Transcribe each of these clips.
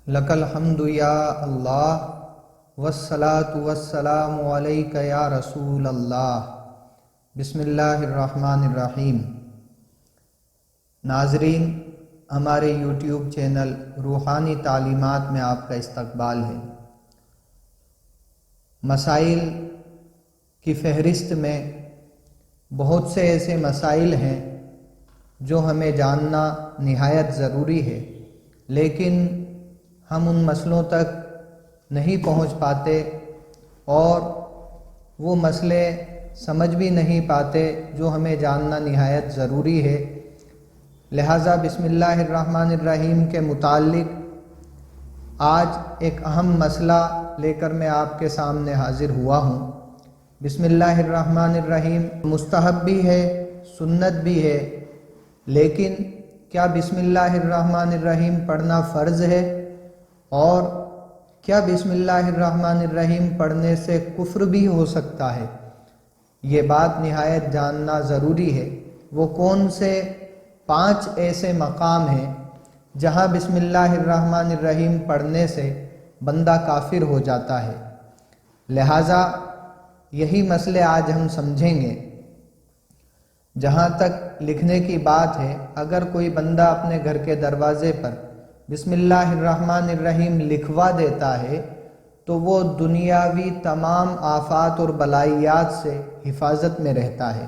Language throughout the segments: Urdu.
لک الحمد یا اللہ والصلاة والسلام علیک یا رسول اللہ۔ بسم اللہ الرحمن الرحیم۔ ناظرین، ہمارے یوٹیوب چینل روحانی تعلیمات میں آپ کا استقبال ہے۔ مسائل کی فہرست میں بہت سے ایسے مسائل ہیں جو ہمیں جاننا نہایت ضروری ہے، لیکن ہم ان مسئلوں تک نہیں پہنچ پاتے اور وہ مسئلے سمجھ بھی نہیں پاتے جو ہمیں جاننا نہایت ضروری ہے۔ لہٰذا بسم اللہ الرحمن الرحیم کے متعلق آج ایک اہم مسئلہ لے کر میں آپ کے سامنے حاضر ہوا ہوں۔ بسم اللہ الرحمن الرحیم مستحب بھی ہے، سنت بھی ہے، لیکن کیا بسم اللہ الرحمن الرحیم پڑھنا فرض ہے؟ اور کیا بسم اللہ الرحمن الرحیم پڑھنے سے کفر بھی ہو سکتا ہے؟ یہ بات نہایت جاننا ضروری ہے۔ وہ کون سے 5 ایسے مقام ہیں جہاں بسم اللہ الرحمن الرحیم پڑھنے سے بندہ کافر ہو جاتا ہے؟ لہٰذا یہی مسئلے آج ہم سمجھیں گے۔ جہاں تک لکھنے کی بات ہے، اگر کوئی بندہ اپنے گھر کے دروازے پر بسم اللہ الرحمن الرحیم لکھوا دیتا ہے تو وہ دنیاوی تمام آفات اور بلائیات سے حفاظت میں رہتا ہے۔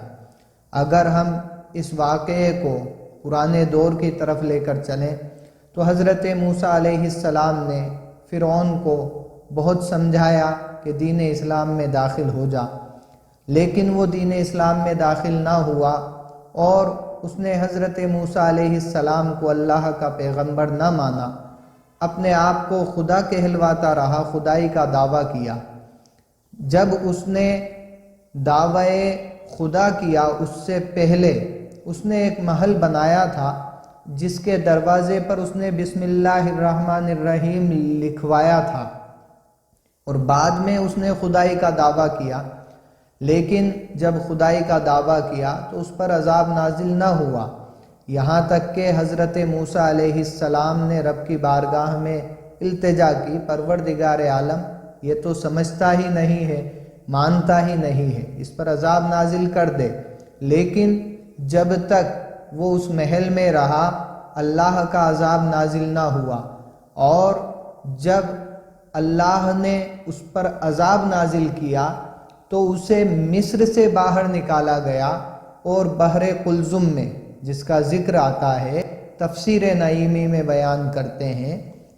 اگر ہم اس واقعے کو پرانے دور کی طرف لے کر چلیں تو حضرت موسیٰ علیہ السلام نے فرعون کو بہت سمجھایا کہ دین اسلام میں داخل ہو جا، لیکن وہ دین اسلام میں داخل نہ ہوا اور اس نے حضرت موسیٰ علیہ السلام کو اللہ کا پیغمبر نہ مانا، اپنے آپ کو خدا کہلواتا رہا، خدائی کا دعویٰ کیا۔ جب اس نے دعوی خدا کیا، اس سے پہلے اس نے ایک محل بنایا تھا جس کے دروازے پر اس نے بسم اللہ الرحمن الرحیم لکھوایا تھا، اور بعد میں اس نے خدائی کا دعویٰ کیا، لیکن جب خدائی کا دعویٰ کیا تو اس پر عذاب نازل نہ ہوا، یہاں تک کہ حضرت موسیٰ علیہ السلام نے رب کی بارگاہ میں التجا کی، پروردگار عالم یہ تو سمجھتا ہی نہیں ہے، مانتا ہی نہیں ہے، اس پر عذاب نازل کر دے۔ لیکن جب تک وہ اس محل میں رہا اللہ کا عذاب نازل نہ ہوا، اور جب اللہ نے اس پر عذاب نازل کیا تو اسے مصر سے باہر نکالا گیا، اور بحر قلزم میں، جس کا ذکر آتا ہے تفسیر نعیمی میں بیان کرتے ہیں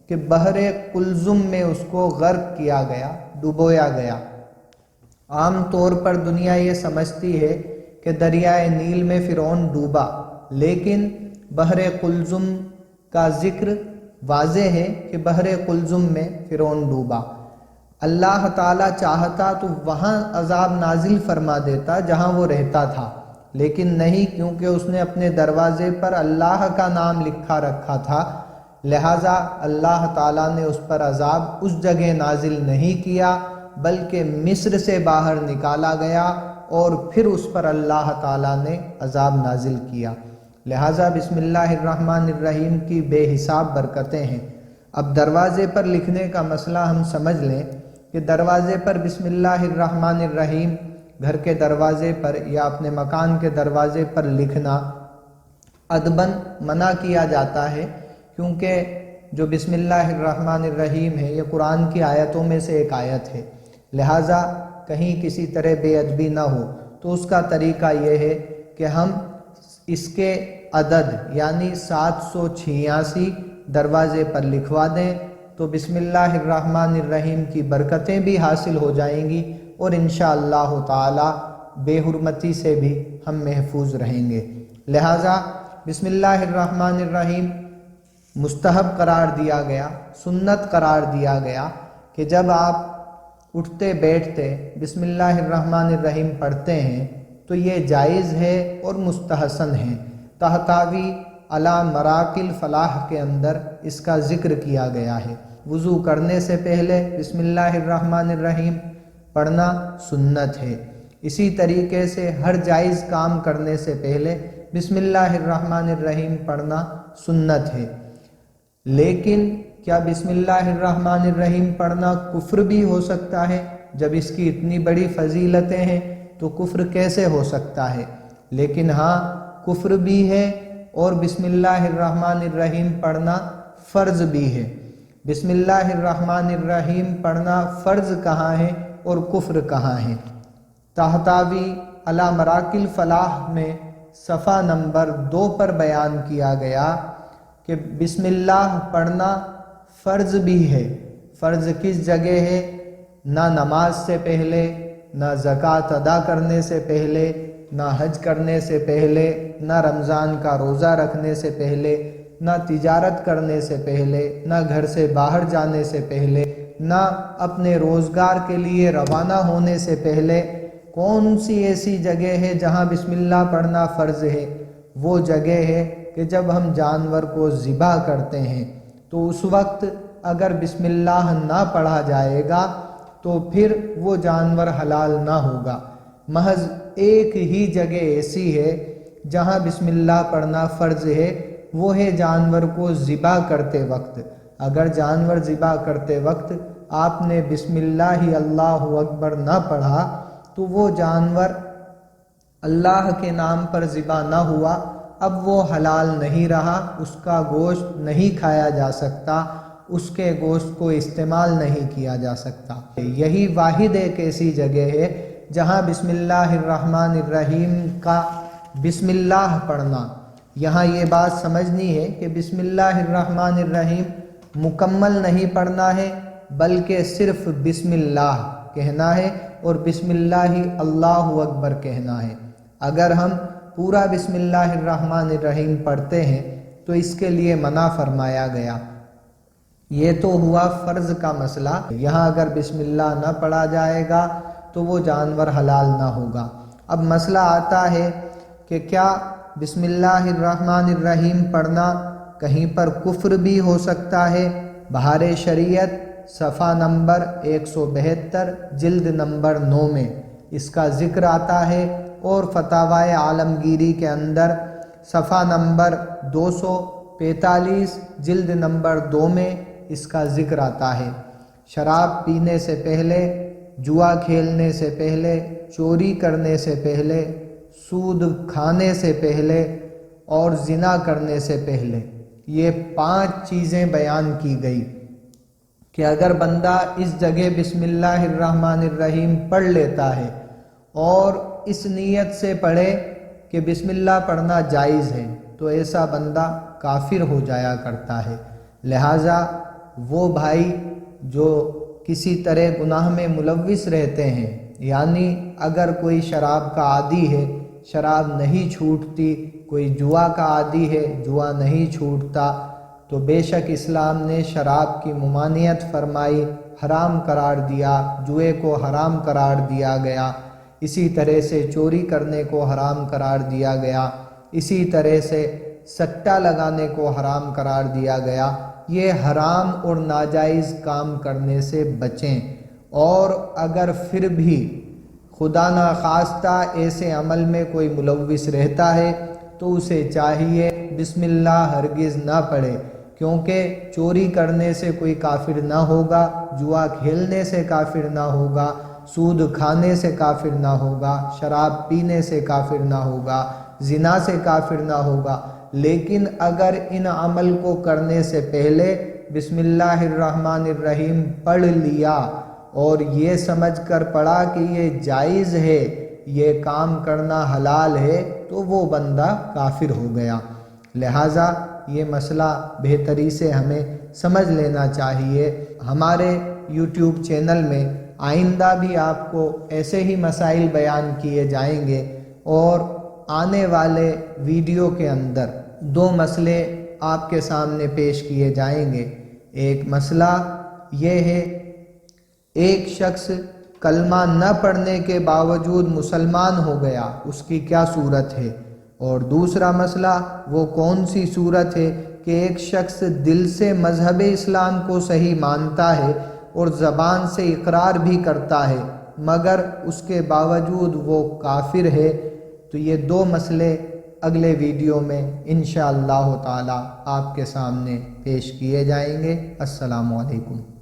کہ بحر قلزم میں اس کو غرق کیا گیا، ڈبویا گیا۔ عام طور پر دنیا یہ سمجھتی ہے کہ دریائے نیل میں فرعون ڈوبا، لیکن بحر قلزم کا ذکر واضح ہے کہ بحر قلزم میں فرعون ڈوبا۔ اللہ تعالیٰ چاہتا تو وہاں عذاب نازل فرما دیتا جہاں وہ رہتا تھا، لیکن نہیں، کیونکہ اس نے اپنے دروازے پر اللہ کا نام لکھا رکھا تھا، لہٰذا اللہ تعالیٰ نے اس پر عذاب اس جگہ نازل نہیں کیا، بلکہ مصر سے باہر نکالا گیا اور پھر اس پر اللہ تعالیٰ نے عذاب نازل کیا۔ لہٰذا بسم اللہ الرحمن الرحیم کی بے حساب برکتیں ہیں۔ اب دروازے پر لکھنے کا مسئلہ ہم سمجھ لیں کہ دروازے پر بسم اللہ الرحمن الرحیم گھر کے دروازے پر یا اپنے مکان کے دروازے پر لکھنا ادباً منع کیا جاتا ہے، کیونکہ جو بسم اللہ الرحمن الرحیم ہے یہ قرآن کی آیتوں میں سے ایک آیت ہے، لہٰذا کہیں کسی طرح بے ادبی نہ ہو تو اس کا طریقہ یہ ہے کہ ہم اس کے عدد یعنی 786 دروازے پر لکھوا دیں تو بسم اللہ الرحمن الرحیم کی برکتیں بھی حاصل ہو جائیں گی، اور انشاءاللہ تعالی بے حرمتی سے بھی ہم محفوظ رہیں گے۔ لہٰذا بسم اللہ الرحمن الرحیم مستحب قرار دیا گیا، سنت قرار دیا گیا کہ جب آپ اٹھتے بیٹھتے بسم اللہ الرحمن الرحیم پڑھتے ہیں تو یہ جائز ہے اور مستحسن ہے۔ تحتاوی علی مراکل فلاح کے اندر اس کا ذکر کیا گیا ہے۔ وضو کرنے سے پہلے بسم اللہ الرحمن الرحیم پڑھنا سنت ہے۔ اسی طریقے سے ہر جائز کام کرنے سے پہلے بسم اللہ الرحمن الرحیم پڑھنا سنت ہے، لیکن کیا بسم اللہ الرحمن الرحیم پڑھنا کفر بھی ہو سکتا ہے؟ جب اس کی اتنی بڑی فضیلتیں ہیں تو کفر کیسے ہو سکتا ہے؟ لیکن ہاں، کفر بھی ہے اور بسم اللہ الرحمن الرحیم پڑھنا فرض بھی ہے۔ بسم اللہ الرحمن الرحیم پڑھنا فرض کہاں ہے اور کفر کہاں ہے؟ طحطاوی علی مراکل فلاح میں صفحہ نمبر 2 پر بیان کیا گیا کہ بسم اللہ پڑھنا فرض بھی ہے۔ فرض کس جگہ ہے؟ نہ نماز سے پہلے، نہ زکوٰۃ ادا کرنے سے پہلے، نہ حج کرنے سے پہلے، نہ رمضان کا روزہ رکھنے سے پہلے، نہ تجارت کرنے سے پہلے، نہ گھر سے باہر جانے سے پہلے، نہ اپنے روزگار کے لیے روانہ ہونے سے پہلے۔ کون سی ایسی جگہ ہے جہاں بسم اللہ پڑھنا فرض ہے؟ وہ جگہ ہے کہ جب ہم جانور کو ذبح کرتے ہیں تو اس وقت اگر بسم اللہ نہ پڑھا جائے گا تو پھر وہ جانور حلال نہ ہوگا۔ محض ایک ہی جگہ ایسی ہے جہاں بسم اللہ پڑھنا فرض ہے، وہ ہے جانور کو ذبح کرتے وقت۔ اگر جانور ذبح کرتے وقت آپ نے بسم اللہ اللہ اکبر نہ پڑھا تو وہ جانور اللہ کے نام پر ذبح نہ ہوا، اب وہ حلال نہیں رہا، اس کا گوشت نہیں کھایا جا سکتا، اس کے گوشت کو استعمال نہیں کیا جا سکتا۔ یہی واحد ایک ایسی جگہ ہے جہاں بسم اللہ الرحمن الرحیم کا بسم اللہ پڑھنا، یہاں یہ بات سمجھنی ہے کہ بسم اللہ الرحمن الرحیم مکمل نہیں پڑھنا ہے، بلکہ صرف بسم اللہ کہنا ہے اور بسم اللہ اللہ اکبر کہنا ہے۔ اگر ہم پورا بسم اللہ الرحمن الرحیم پڑھتے ہیں تو اس کے لیے منع فرمایا گیا۔ یہ تو ہوا فرض کا مسئلہ، یہاں اگر بسم اللہ نہ پڑھا جائے گا تو وہ جانور حلال نہ ہوگا۔ اب مسئلہ آتا ہے کہ کیا بسم اللہ الرحمن الرحیم پڑھنا کہیں پر کفر بھی ہو سکتا ہے؟ بہار شریعت صفحہ نمبر 172 جلد نمبر 9 میں اس کا ذکر آتا ہے، اور فتاوی عالمگیری کے اندر صفحہ نمبر 245 جلد نمبر 2 میں اس کا ذکر آتا ہے۔ شراب پینے سے پہلے، جوا کھیلنے سے پہلے، چوری کرنے سے پہلے، سود کھانے سے پہلے اور زنا کرنے سے پہلے، یہ 5 چیزیں بیان کی گئی کہ اگر بندہ اس جگہ بسم اللہ الرحمن الرحیم پڑھ لیتا ہے اور اس نیت سے پڑھے کہ بسم اللہ پڑھنا جائز ہے تو ایسا بندہ کافر ہو جایا کرتا ہے۔ لہٰذا وہ بھائی جو کسی طرح گناہ میں ملوث رہتے ہیں، یعنی اگر کوئی شراب کا عادی ہے، شراب نہیں چھوٹتی، کوئی جوا کا عادی ہے، جوا نہیں چھوٹتا، تو بے شک اسلام نے شراب کی ممانعت فرمائی، حرام قرار دیا، جوئے کو حرام قرار دیا گیا، اسی طرح سے چوری کرنے کو حرام قرار دیا گیا، اسی طرح سے سٹہ لگانے کو حرام قرار دیا گیا۔ یہ حرام اور ناجائز کام کرنے سے بچیں، اور اگر پھر بھی خدا نخواستہ ایسے عمل میں کوئی ملوث رہتا ہے تو اسے چاہیے بسم اللہ ہرگز نہ پڑھے، کیونکہ چوری کرنے سے کوئی کافر نہ ہوگا، جوا کھیلنے سے کافر نہ ہوگا، سود کھانے سے کافر نہ ہوگا، شراب پینے سے کافر نہ ہوگا، زنا سے کافر نہ ہوگا، لیکن اگر ان عمل کو کرنے سے پہلے بسم اللہ الرحمن الرحیم پڑھ لیا اور یہ سمجھ کر پڑھا کہ یہ جائز ہے، یہ کام کرنا حلال ہے، تو وہ بندہ کافر ہو گیا۔ لہٰذا یہ مسئلہ بہتری سے ہمیں سمجھ لینا چاہیے۔ ہمارے یوٹیوب چینل میں آئندہ بھی آپ کو ایسے ہی مسائل بیان کیے جائیں گے، اور آنے والے ویڈیو کے اندر 2 مسئلے آپ کے سامنے پیش کیے جائیں گے۔ ایک مسئلہ یہ ہے، ایک شخص کلمہ نہ پڑھنے کے باوجود مسلمان ہو گیا، اس کی کیا صورت ہے؟ اور دوسرا مسئلہ وہ کون سی صورت ہے کہ ایک شخص دل سے مذہب اسلام کو صحیح مانتا ہے اور زبان سے اقرار بھی کرتا ہے، مگر اس کے باوجود وہ کافر ہے۔ تو یہ 2 مسئلے اگلے ویڈیو میں انشاءاللہ تعالی آپ کے سامنے پیش کیے جائیں گے۔ السلام علیکم۔